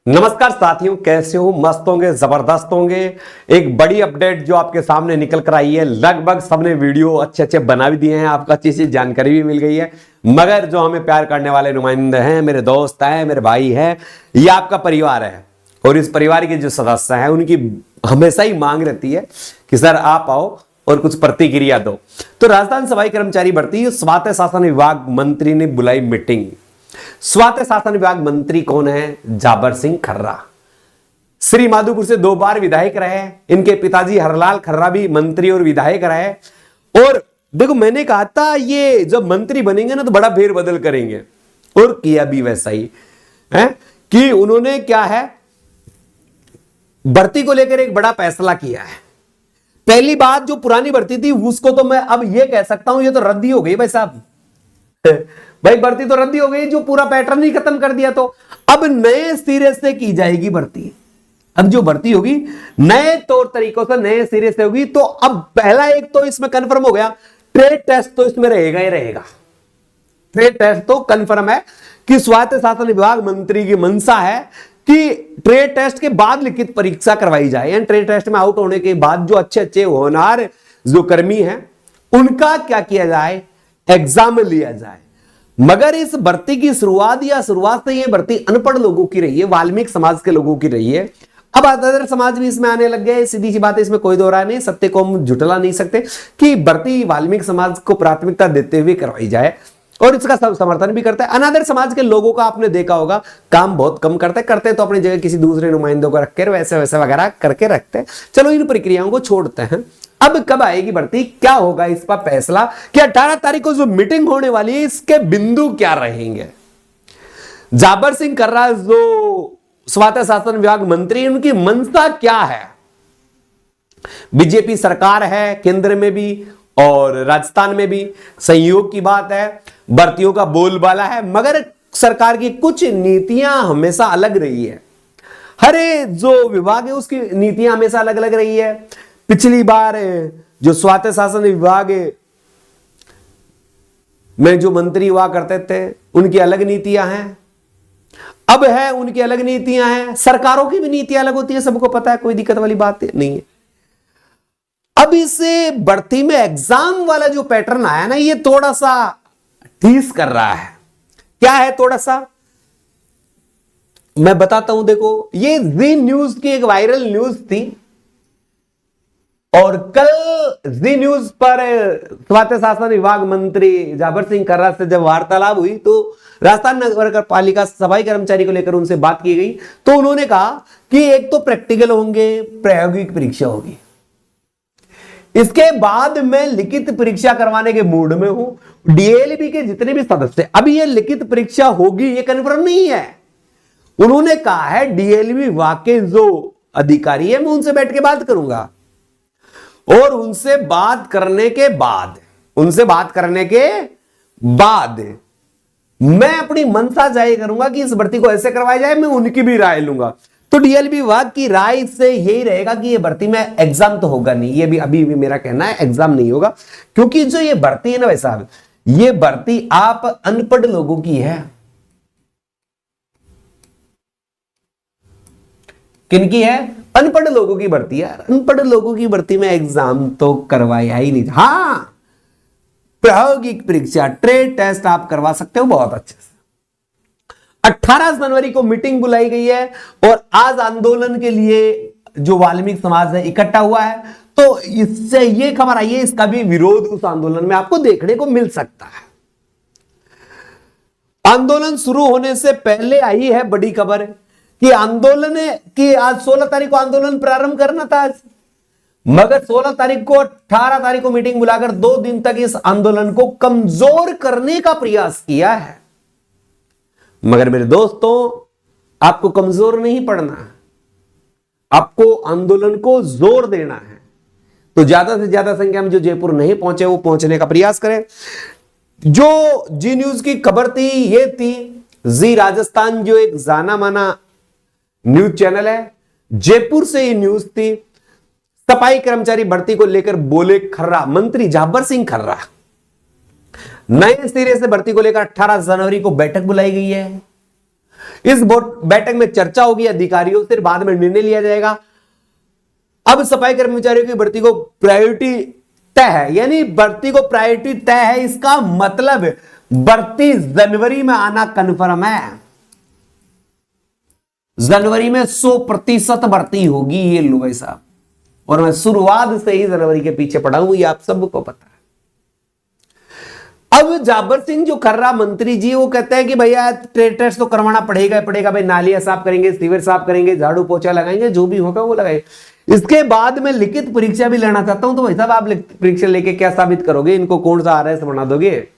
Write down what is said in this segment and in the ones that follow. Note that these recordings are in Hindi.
नमस्कार साथियों, कैसे हो? मस्त होंगे, जबरदस्त होंगे। एक बड़ी अपडेट जो आपके सामने निकल कर आई है। लगभग सबने वीडियो अच्छे अच्छे बना भी दिए हैं, आपको अच्छी सी जानकारी भी मिल गई है। मगर जो हमें प्यार करने वाले नुमाइंदे हैं, मेरे दोस्त हैं, मेरे भाई हैं, ये आपका परिवार है। और इस परिवार के जो सदस्य हैं उनकी हमेशा ही मांग रहती है कि सर आप आओ और कुछ प्रतिक्रिया दो। तो राजस्थान सफाई कर्मचारी भर्ती स्वायत्त शासन विभाग मंत्री ने बुलाई मीटिंग। स्वायत्त शासन विभाग मंत्री कौन है? जाबर सिंह खर्रा। श्री माधोपुर से 2 बार विधायक रहे। इनके पिताजी हरलाल खर्रा भी मंत्री और विधायक रहे। और देखो, मैंने कहा था ये जब मंत्री बनेंगे ना तो बड़ा फेरबदल करेंगे, और किया भी वैसा ही है कि उन्होंने क्या है, भर्ती को लेकर एक बड़ा फैसला किया है। पहली बात, जो पुरानी भर्ती थी उसको तो मैं अब ये कह सकता हूं ये तो रद्दी हो गई भाई साहब। भाई भर्ती तो रद्दी हो गई, जो पूरा पैटर्न ही खत्म कर दिया। तो अब नए सिरे से की जाएगी भर्ती। अब जो भर्ती होगी नए तौर तरीकों से, नए सिरे से होगी। तो अब पहला एक तो इसमें कंफर्म हो गया, ट्रेड टेस्ट तो इसमें रहेगा ही रहेगा। ट्रेड टेस्ट तो कंफर्म है कि स्वायत्त शासन विभाग मंत्री की मंशा है कि ट्रेड टेस्ट के बाद लिखित परीक्षा करवाई जाए। यानी ट्रेड टेस्ट में आउट होने के बाद जो अच्छे अच्छे होनहार जो कर्मी हैं उनका क्या किया जाए, एग्जाम लिया जाए। मगर इस भर्ती की शुरुआत से ये भर्ती अनपढ़ लोगों की रही है, वाल्मीकि समाज के लोगों की रही है। अब अदर समाज भी इसमें आने लग गए। सीधी सी बात है, इसमें कोई दो राय नहीं, सत्य को हम झुटला नहीं सकते कि भर्ती वाल्मीकि समाज को प्राथमिकता देते हुए करवाई जाए, और इसका सब समर्थन भी करता है। अनादर समाज के लोगों का आपने देखा होगा काम बहुत कम करते तो अपनी जगह किसी दूसरे नुमाइंदों को रख कर वैसे वैसे वगैरह करके रखते हैं। चलो इन प्रक्रियाओं को छोड़ते हैं। अब कब आएगी भर्ती, क्या होगा इसका फैसला, कि 18 तारीख को जो मीटिंग होने वाली है इसके बिंदु क्या रहेंगे। जाबर सिंह खर्रा जो स्वायत्त शासन विभाग मंत्री, उनकी मंशा क्या है। बीजेपी सरकार है केंद्र में भी और राजस्थान में भी, संयोग की बात है, भर्तियों का बोलबाला है। मगर सरकार की कुछ नीतियां हमेशा अलग रही है। हरे जो विभाग है उसकी नीतियां हमेशा अलग अलग रही है। पिछली बार जो स्वायत्त शासन विभाग में जो मंत्री हुआ करते थे उनकी अलग नीतियां हैं, अब है उनकी अलग नीतियां हैं। सरकारों की भी नीतियां अलग होती है, सबको पता है, कोई दिक्कत वाली बात नहीं है। अब इसे भर्ती में एग्जाम वाला जो पैटर्न आया ना, ये थोड़ा सा ठीस कर रहा है। क्या है थोड़ा सा, मैं बताता हूं। देखो, ये जी न्यूज की एक वायरल न्यूज थी, और कल जी न्यूज पर स्वायत्त शासन विभाग मंत्री जाबर सिंह खर्रा से जब वार्तालाप हुई तो राजस्थान नगर पालिका सफाई कर्मचारी को लेकर उनसे बात की गई। तो उन्होंने कहा कि एक तो प्रैक्टिकल होंगे, प्रायोगिक परीक्षा होगी, इसके बाद मैं लिखित परीक्षा करवाने के मूड में हूं। डीएलबी के जितने भी सदस्य, अभी ये लिखित परीक्षा होगी ये कंफर्म नहीं है। उन्होंने कहा है डीएलबी वाकई जो अधिकारी है मैं उनसे बैठ के बात करूंगा, और उनसे बात करने के बाद मैं अपनी मंशा जाहिर करूंगा कि इस भर्ती को ऐसे करवाया जाए। मैं उनकी भी राय लूंगा। तो डीएलबी विभाग की राय से यही रहेगा कि ये भर्ती में एग्जाम तो होगा नहीं। ये भी अभी भी मेरा कहना है, एग्जाम नहीं होगा, क्योंकि जो ये भर्ती है ना भाई साहब, ये भर्ती आप अनपढ़ लोगों की है। किनकी है? अनपढ़ लोगों की भर्ती है। अनपढ़ लोगों की भर्ती में एग्जाम तो करवाया ही नहीं। हां, प्रायोगिक परीक्षा, ट्रेड टेस्ट आप करवा सकते हो बहुत अच्छे से। 18 जनवरी को मीटिंग बुलाई गई है, और आज आंदोलन के लिए जो वाल्मीकि समाज है इकट्ठा हुआ है। तो इससे ये खबर आई है, इसका भी विरोध उस आंदोलन में आपको देखने को मिल सकता है। आंदोलन शुरू होने से पहले आई है बड़ी खबर कि आंदोलन की आज 16 तारीख को आंदोलन प्रारंभ करना था आज, मगर 16 तारीख को 18 तारीख को मीटिंग बुलाकर 2 दिन तक इस आंदोलन को कमजोर करने का प्रयास किया है। मगर मेरे दोस्तों, आपको कमजोर नहीं पड़ना है, आपको आंदोलन को जोर देना है। तो ज्यादा से ज्यादा संख्या में जो जयपुर नहीं पहुंचे वो पहुंचने का प्रयास करें। जो जी न्यूज की खबर थी ये थी, जी राजस्थान जो एक जाना माना न्यूज चैनल है, जयपुर से ये न्यूज थी। सफाई कर्मचारी भर्ती को लेकर बोले खर्रा, मंत्री जाबर सिंह खर्रा। नए सिरे से भर्ती को लेकर 18 जनवरी को बैठक बुलाई गई है। इस बैठक में चर्चा होगी, अधिकारियों से बाद में निर्णय लिया जाएगा। अब सफाई कर्मचारियों की भर्ती को प्रायोरिटी तय है, यानी भर्ती को प्रायोरिटी तय है, इसका मतलब भर्ती जनवरी में आना कन्फर्म है। जनवरी में 100% भर्ती होगी, ये लो भाई साहब। और मैं शुरुआत से ही जनवरी के पीछे पड़ा हूं, ये आप सबको पता है। अब जाबर सिंह जो खर्रा मंत्री जी, वो कहते हैं कि भैया ट्रेड टेस्ट तो करवाना पड़ेगा पड़ेगा भाई, नालियां साफ करेंगे, सीवर साफ करेंगे, झाड़ू पोछा लगाएंगे, जो भी होगा वो लगाएंगे। इसके बाद में लिखित परीक्षा भी लेना चाहता हूं। तो भाई साहब आप लिखित परीक्षा लेके क्या साबित करोगे? इनको कौन सा RS बना दोगे?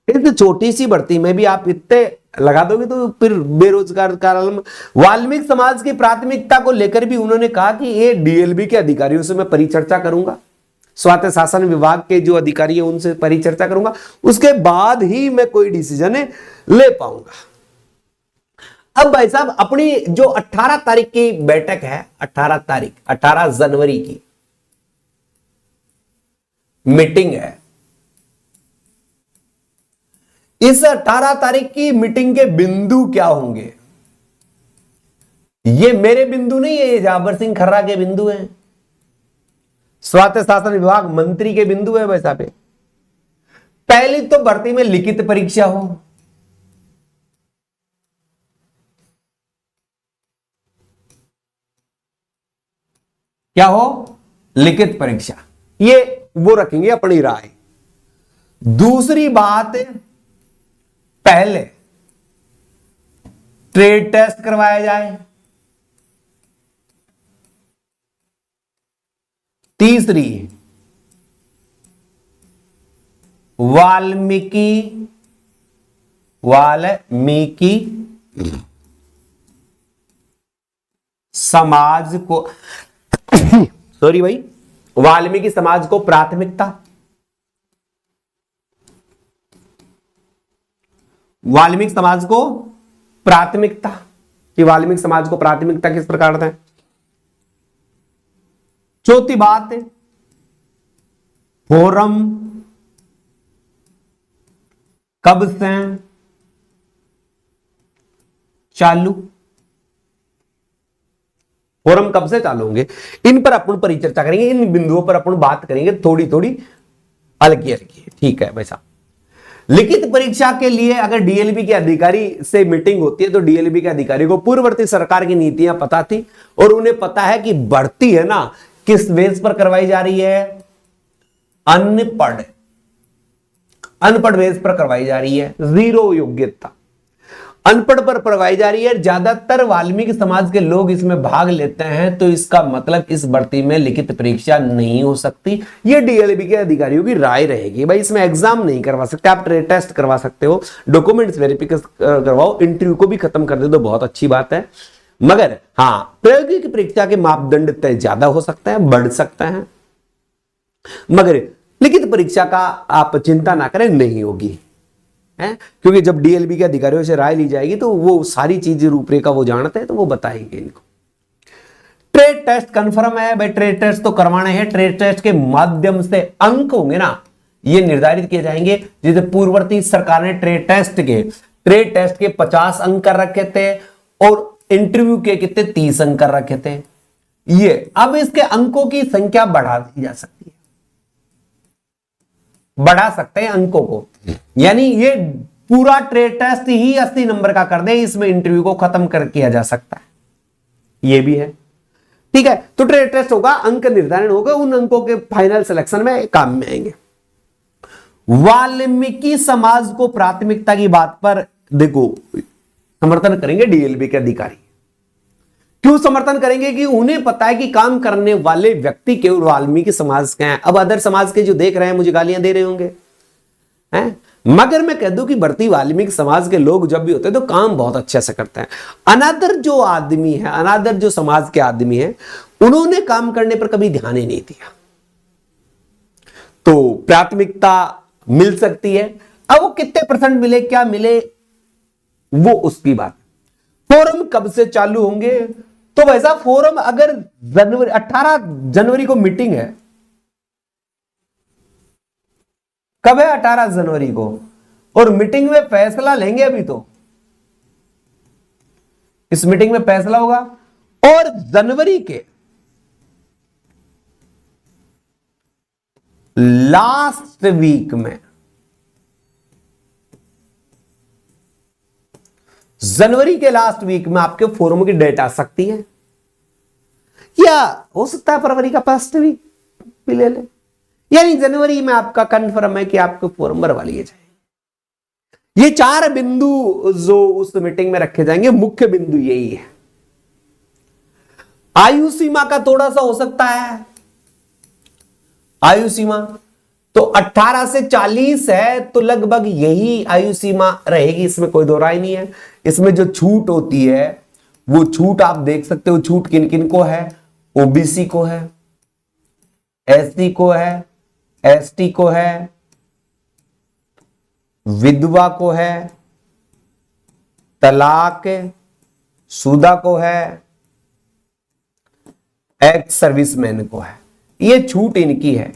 इस छोटी सी भर्ती में भी आप इतने लगा दोगे तो फिर बेरोजगार कारण। वाल्मीकि समाज की प्राथमिकता को लेकर भी उन्होंने कहा कि ये DLB के अधिकारियों से मैं परिचर्चा करूंगा, स्वायत्त शासन विभाग के जो अधिकारी है उनसे परिचर्चा करूंगा, उसके बाद ही मैं कोई डिसीजन ले पाऊंगा। अब भाई साहब अपनी जो 18 तारीख की बैठक है, 18 जनवरी की मीटिंग है। इस 18 तारीख की मीटिंग के बिंदु क्या होंगे? ये मेरे बिंदु नहीं है, ये जाबर सिंह खर्रा के बिंदु हैं, स्वायत्त शासन विभाग मंत्री के बिंदु है। वैसा पे पहली तो भर्ती में लिखित परीक्षा हो, क्या हो? लिखित परीक्षा, ये वो रखेंगे अपनी राय। दूसरी बात, पहले ट्रेड टेस्ट करवाया जाए। तीसरी, वाल्मीकि समाज को सॉरी भाई, वाल्मीकि समाज को प्राथमिकता। वाल्मीकि समाज को प्राथमिकता, कि वाल्मीकि समाज को प्राथमिकता किस प्रकार दें। चौथी बात है, फोरम कब से चालू, फोरम कब से चालू होंगे, इन पर अपन परिचर्चा करेंगे, इन बिंदुओं पर अपन बात करेंगे थोड़ी थोड़ी हल्की हल्की। ठीक है भाई साहब। लिखित परीक्षा के लिए अगर DLB के अधिकारी से मीटिंग होती है तो DLB के अधिकारी को पूर्ववर्ती सरकार की नीतियां पता थी और उन्हें पता है कि भर्ती है ना किस बेस पर करवाई जा रही है, अनपढ़ बेस पर करवाई जा रही है, 0 योग्यता अनपढ़ पर करवाई जा रही है। ज्यादातर वाल्मीकि समाज के लोग इसमें भाग लेते हैं, तो इसका मतलब इस भर्ती में लिखित परीक्षा नहीं हो सकती। ये DLB के अधिकारियों की राय रहेगी। भाई इसमें एग्जाम नहीं करवा सकते, आप ट्रेड टेस्ट करवा सकते हो, डॉक्यूमेंट्स वेरिफिकेशन करवाओ, इंटरव्यू को भी खत्म कर दे तो बहुत अच्छी बात है। मगर हाँ, प्रायोगिक परीक्षा के मापदंड तय ज्यादा हो सकता है, बढ़ सकता है, मगर लिखित परीक्षा का आप चिंता ना करें, नहीं होगी है, क्योंकि जब DLB के अधिकारियों से राय ली जाएगी तो वो सारी चीजें रूपरेखा वो जानते हैं तो वो बताएंगे इनको। ट्रेड टेस्ट कंफर्म है भाई, ट्रेड टेस्ट तो करवाने हैं। ट्रेड टेस्ट के माध्यम से अंक होंगे ना, ये निर्धारित किए जाएंगे। जैसे पूर्ववर्ती सरकार ने ट्रेड टेस्ट के 50 अंक कर रखे थे और इंटरव्यू के कितने 30 अंक कर रखे थे। ये अब इसके अंकों की संख्या बढ़ा दी जा सकती है, बढ़ा सकते हैं अंकों को, यानी ये पूरा ट्रेड टेस्ट ही 80 नंबर का कर दे, इसमें इंटरव्यू को खत्म कर किया जा सकता है, ये भी है। ठीक है, तो ट्रेड टेस्ट होगा, अंक निर्धारण होगा, उन अंकों के फाइनल सिलेक्शन में काम में आएंगे। वाल्मीकि समाज को प्राथमिकता की बात पर देखो समर्थन करेंगे DLB के अधिकारी। क्यों समर्थन करेंगे? कि उन्हें पता है कि काम करने वाले व्यक्ति केवल वाल्मीकि समाज के हैं। अब अदर समाज के जो देख रहे हैं मुझे गालियां दे रहे होंगे हैं, मगर मैं कह दूं कि भर्ती वाल्मीकि समाज के लोग जब भी होते हैं तो काम बहुत अच्छे से करते हैं। अनादर जो आदमी है, अनादर जो समाज के आदमी है, उन्होंने काम करने पर कभी ध्यान ही नहीं दिया। तो प्राथमिकता मिल सकती है। अब वो कितने % मिले, क्या मिले, वो उसकी बात। फोरम कब से चालू होंगे? तो वैसा फोरम अगर 18 जनवरी को मीटिंग है, कब है? 18 जनवरी को, और मीटिंग में फैसला लेंगे अभी तो इस मीटिंग में फैसला होगा। और जनवरी के लास्ट वीक में, जनवरी के लास्ट वीक में आपके फोरम की डेट आ सकती है, या हो सकता है फरवरी का फर्स्ट वीक भी ले ले, यानी जनवरी में आपका कंफर्म है कि आपको फोरम भरवा लिए जाए। ये 4 बिंदु जो उस मीटिंग में रखे जाएंगे, मुख्य बिंदु यही है। आयु सीमा का थोड़ा सा हो सकता है, आयु सीमा तो 18 से 40 है, तो लगभग यही आयु सीमा रहेगी, इसमें कोई दो राय नहीं है। इसमें जो छूट होती है वो छूट आप देख सकते हो, छूट किन किन को है, ओबीसी को है, एससी को है, एसटी को है, विधवा को है, तलाक शुदा को है, एक्स सर्विसमैन को है। ये छूट इनकी है।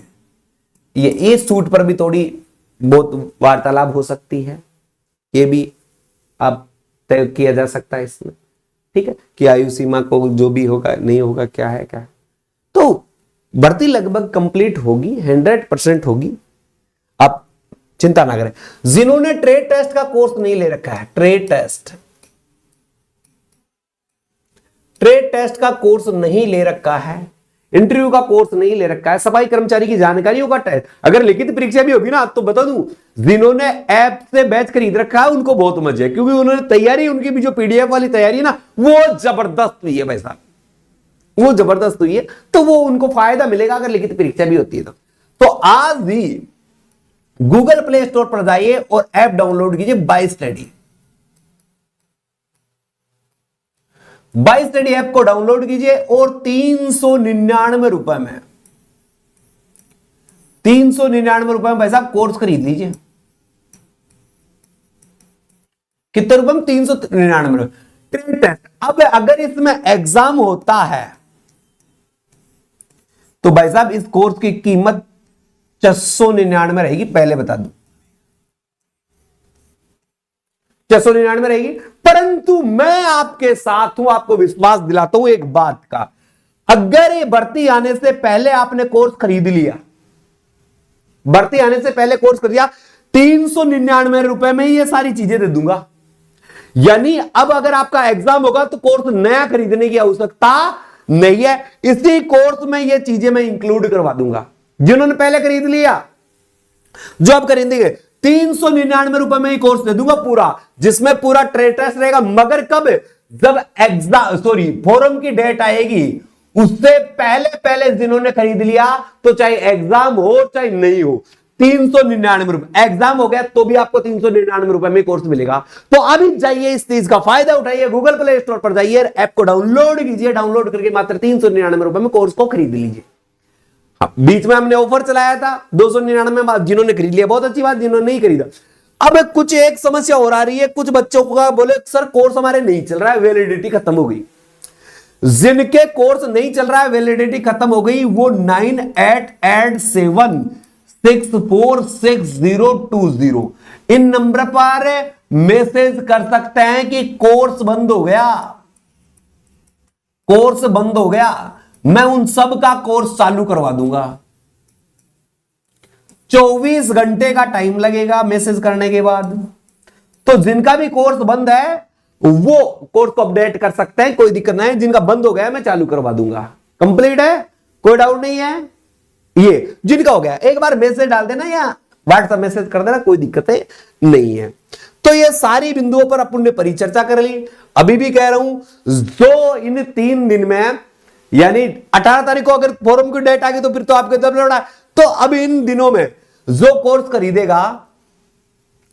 ये छूट पर भी थोड़ी बहुत वार्तालाप हो सकती है, ये भी अब तय किया जा सकता है इसमें, ठीक है, कि आयु सीमा को जो भी होगा नहीं होगा, क्या है क्या है। तो भर्ती लगभग कंप्लीट होगी, 100% होगी, आप चिंता ना करें। जिन्होंने ट्रेड टेस्ट का कोर्स नहीं ले रखा है, ट्रेड टेस्ट का कोर्स नहीं ले रखा है, इंटरव्यू का कोर्स नहीं ले रखा है, सफाई कर्मचारी की जानकारियों का टेस्ट, अगर लिखित परीक्षा भी होगी ना, तो बता दूं, जिन्होंने ऐप से बैच खरीद रखा है उनको बहुत मजा है, क्योंकि उन्होंने तैयारी, उनकी भी जो पीडीएफ वाली तैयारी है ना, वो जबरदस्त हुई है भाई साहब, वो जबरदस्त हुई है। तो वो उनको फायदा मिलेगा अगर लिखित परीक्षा भी होती है तो आज ही गूगल प्ले स्टोर पर जाइए और ऐप डाउनलोड कीजिए, bye study. Bye study app को डाउनलोड कीजिए और 399 रुपए में, 399 रुपए में भाई साहब कोर्स खरीद लीजिए। कितने रुपए में? 399 रुपए। ट्रेड टेस्ट, अब अगर इसमें एग्जाम होता है तो भाई साहब इस कोर्स की कीमत 699 रहेगी, पहले बता दूं 699 रहेगी। परंतु मैं आपके साथ हूं, आपको विश्वास दिलाता हूं एक बात का, अगर ये भर्ती आने से पहले आपने कोर्स खरीद लिया, भर्ती आने से पहले कोर्स खरीद लिया, 399 रुपए में ये सारी चीजें दे दूंगा। यानी अब अगर आपका एग्जाम होगा तो कोर्स नया खरीदने की आवश्यकता नहीं है, इसी कोर्स में ये चीजें मैं इंक्लूड करवा दूंगा। जिन्होंने पहले खरीद लिया, जो आप खरीदेंगे, 399 रुपए में ही कोर्स दे दूंगा पूरा, जिसमें पूरा ट्रेड टेस्ट रहेगा। मगर कब? जब एग्जाम फोरम की डेट आएगी, उससे पहले पहले जिन्होंने खरीद लिया, तो चाहे एग्जाम हो चाहे नहीं हो, 399 रुपए। एग्जाम हो गया तो भी आपको 399 रुपए में कोर्स मिलेगा। तो अभी जाइए, इस चीज का फायदा उठाइए, गूगल प्ले स्टोर पर जाइए, ऐप को डाउनलोड कीजिए, डाउनलोड करके मात्र 399 रुपए में कोर्स को खरीद लीजिए। बीच में हमने ऑफर चलाया था 299 में, जिन्होंने खरीद लिया बहुत अच्छी बात, जिन्होंने नहीं खरीदा। अब कुछ एक समस्या और आ रही है, कुछ बच्चों को बोले सर कोर्स हमारे नहीं चल रहा है, वैलिडिटी खत्म हो गई। जिनके कोर्स नहीं चल रहा है, वैलिडिटी खत्म हो गई, वो 9887646020 इन नंबर पर मैसेज कर सकते हैं कि कोर्स बंद हो गया, कोर्स बंद हो गया। मैं उन सब का कोर्स चालू करवा दूंगा। 24 घंटे का टाइम लगेगा मैसेज करने के बाद। तो जिनका भी कोर्स बंद है वो कोर्स को अपडेट कर सकते हैं, कोई दिक्कत नहीं है। जिनका बंद हो गया मैं चालू करवा दूंगा। कंप्लीट है, कोई डाउट नहीं है। ये जिनका हो गया एक बार मैसेज डाल देना या व्हाट्सएप मैसेज कर देना, कोई दिक्कत नहीं है। तो ये सारी बिंदुओं पर अपन ने परिचर्चा कर ली। अभी भी कह रहा हूं, जो इन 3 दिन में, यानी 18 तारीख को अगर फोरम की डेट आ गई तो फिर तो आपके दब लौटा। तो अब इन दिनों में जो कोर्स खरीदेगा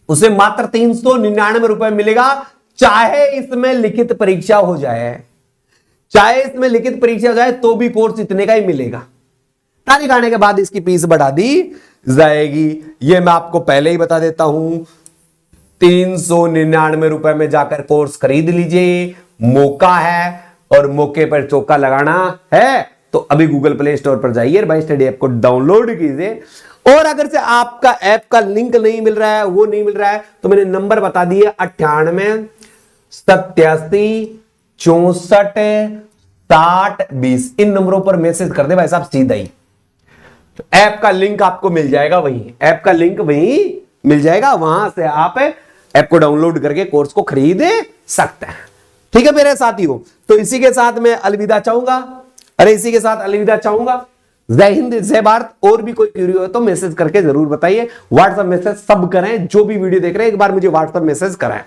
उसे मात्र 399 रुपए मिलेगा, चाहे इसमें लिखित परीक्षा हो जाए, चाहे इसमें लिखित परीक्षा हो जाए तो भी कोर्स इतने का ही मिलेगा। तारीख आने के बाद इसकी फीस बढ़ा दी जाएगी, यह मैं आपको पहले ही बता देता हूं। 399 रुपए में जाकर कोर्स खरीद लीजिए, मौका है और मौके पर चौका लगाना है। तो अभी गूगल प्ले स्टोर पर जाइए, बाय स्टडी ऐप को डाउनलोड कीजिए। और अगर से आपका ऐप का लिंक नहीं मिल रहा है, वो नहीं मिल रहा है, तो मैंने नंबर बता दिए 98 87 646020 इन नंबरों पर मैसेज कर दे भाई साहब सीधा ही। तो ऐप का लिंक आपको मिल जाएगा, वही ऐप का लिंक वही मिल जाएगा, वहां से आप ऐप को डाउनलोड करके कोर्स को खरीद सकते हैं। ठीक है मेरे साथियों, तो इसी के साथ मैं अलविदा चाहूंगा। इसी के साथ अलविदा चाहूंगा। जय हिंद जय भारत। और भी कोई क्यूरी हो तो मैसेज करके जरूर बताइए। व्हाट्सएप मैसेज सब करें, जो भी वीडियो देख रहे हैं एक बार मुझे व्हाट्सएप मैसेज कराएं।